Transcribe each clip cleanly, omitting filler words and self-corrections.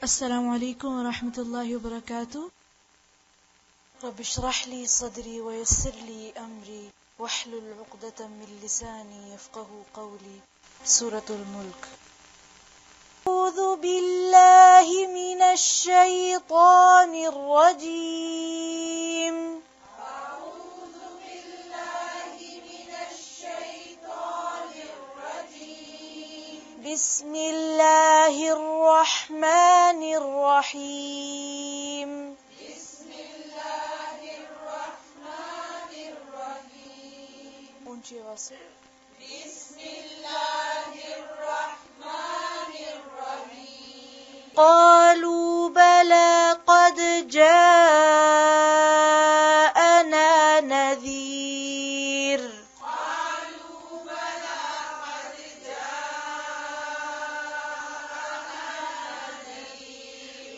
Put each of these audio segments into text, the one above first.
السلام عليكم ورحمة الله وبركاته. رب اشرح لي صدري ويسر لي أمري واحلل عقدة من لساني يفقه قولي. سورة الملك. أعوذ بالله من الشيطان الرجيم. بسم الله الرحمن الرحيم. بسم الله الرحمن الرحيم. اونچی آواز سے. بسم الله الرحمن الرحيم. قالوا بلى قد جاءنا نذير.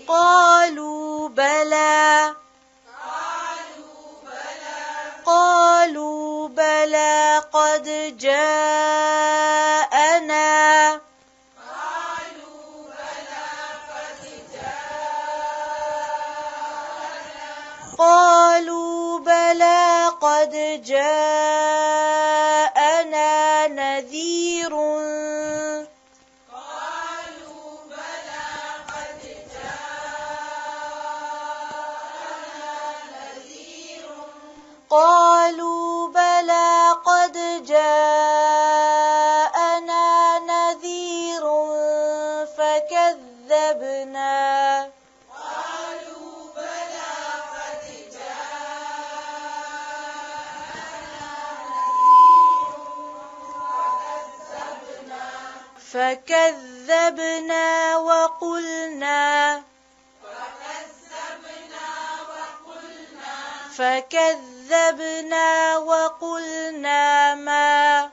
قالوا بلى. قالوا بلى قد جاءنا. قالوا بلى قد جاءنا نذير. قالوا بلى قد جاءنا نذير فكذبنا. قالوا بلى قد جاءنا فكذبنا وقلنا. فكذبنا وقلنا ما.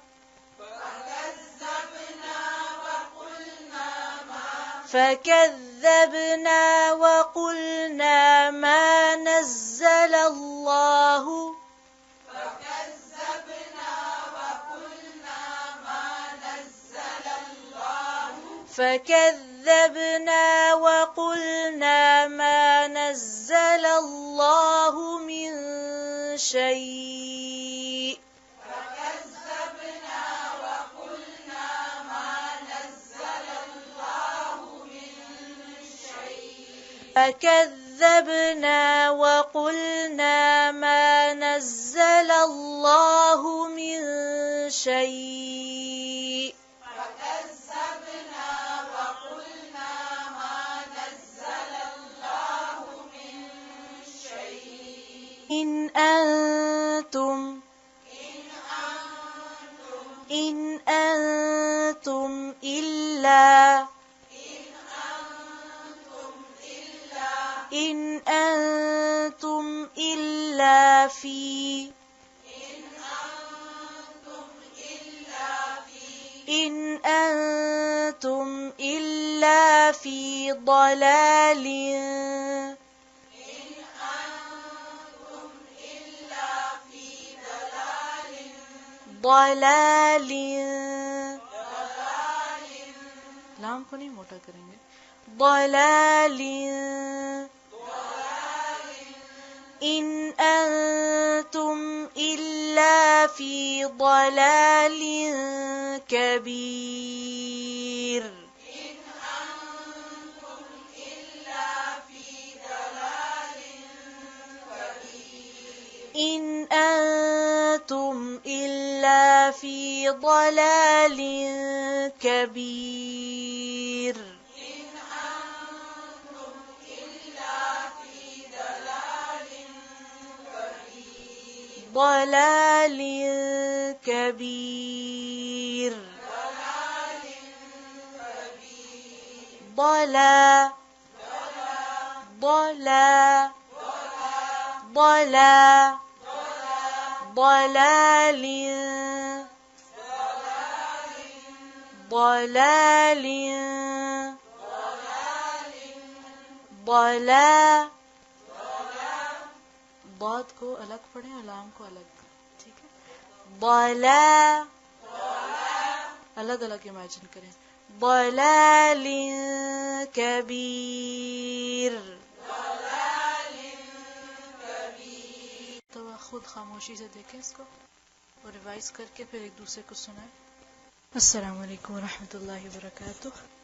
فكذبنا وقلنا ما نزل الله. فكذبنا وقلنا ما نزل الله من شيء. فكذبنا وقلنا ما نزل الله من شيء. فكذبنا وقلنا ما نزل الله من شيء. إن أنتم إلا إن أنتم إلا في إن أنتم إلا في ضلال. ضلال. لام کو نہیں موٹا کریں گے. ضلال. إن أنتم إلا في ضلال كبير. إن أنتم إلا في ضلال كبير. ضلال كبير. ضلا ضلا ضلا ضلال ضلال ضلا. ضاد کو الگ پڑھیں اور لام کو الگ. ٹھیک ہے. ضلا الگ الگ امیجن کریں. ضلال कबीर। तो खुद खामोशी से देखें इसको और रिवाइज करके फिर एक दूसरे को सुनाएं। अस्सलाम वालेकुम व रहमतुल्लाहि व बरकातुहू।